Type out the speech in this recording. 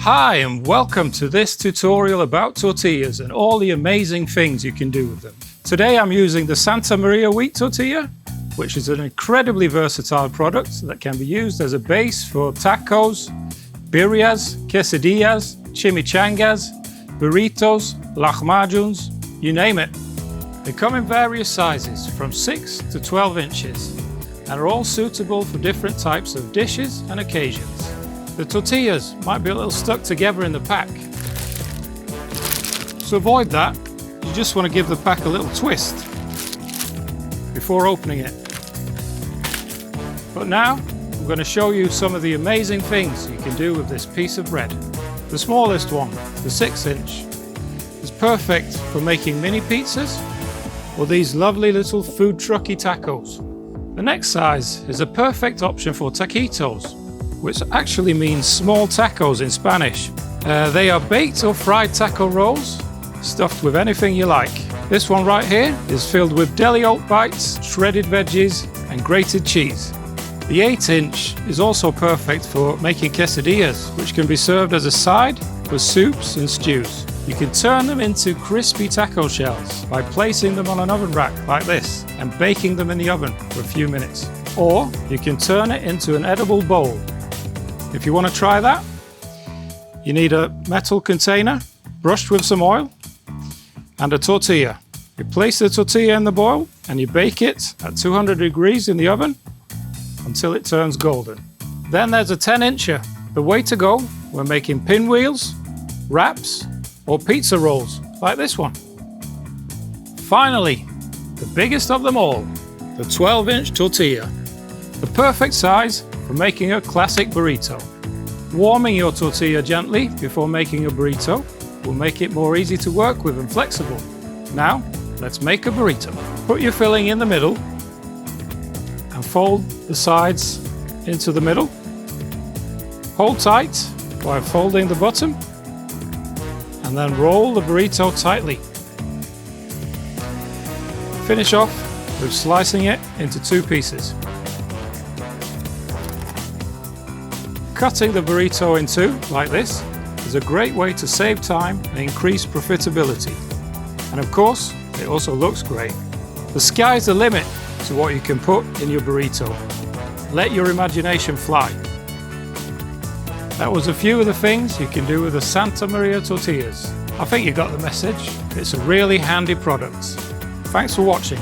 Hi and welcome to this tutorial about tortillas and all the amazing things you can do with them. Today I'm using the Santa Maria wheat tortilla, which is an incredibly versatile product that can be used as a base for tacos, birrias, quesadillas, chimichangas, burritos, lahmajuns, you name it. They come in various sizes from 6 to 12 inches and are all suitable for different types of dishes and occasions. The tortillas might be a little stuck together in the pack. To avoid that, you just want to give the pack a little twist before opening it. But now, I'm going to show you some of the amazing things you can do with this piece of bread. The smallest one, the 6-inch, is perfect for making mini pizzas or these lovely little food trucky tacos. The next size is a perfect option for taquitos, which actually means small tacos in Spanish. They are baked or fried taco rolls, stuffed with anything you like. This one right here is filled with deli oat bites, shredded veggies, and grated cheese. The 8-inch is also perfect for making quesadillas, which can be served as a side for soups and stews. You can turn them into crispy taco shells by placing them on an oven rack like this and baking them in the oven for a few minutes. Or you can turn it into an edible bowl. If you want to try that, you need a metal container brushed with some oil and a tortilla. You place the tortilla in the bowl and you bake it at 200 degrees in the oven until it turns golden. Then there's a 10-incher, the way to go when making pinwheels, wraps, or pizza rolls like this one. Finally, the biggest of them all, the 12-inch tortilla, the perfect size for making a classic burrito. Warming your tortilla gently before making a burrito will make it more easy to work with and flexible. Now, let's make a burrito. Put your filling in the middle and fold the sides into the middle. Hold tight while folding the bottom and then roll the burrito tightly. Finish off with slicing it into 2 pieces. Cutting the burrito in 2 like this is a great way to save time and increase profitability. And of course, it also looks great. The sky's the limit to what you can put in your burrito. Let your imagination fly. That was a few of the things you can do with the Santa Maria tortillas. I think you got the message. It's a really handy product. Thanks for watching.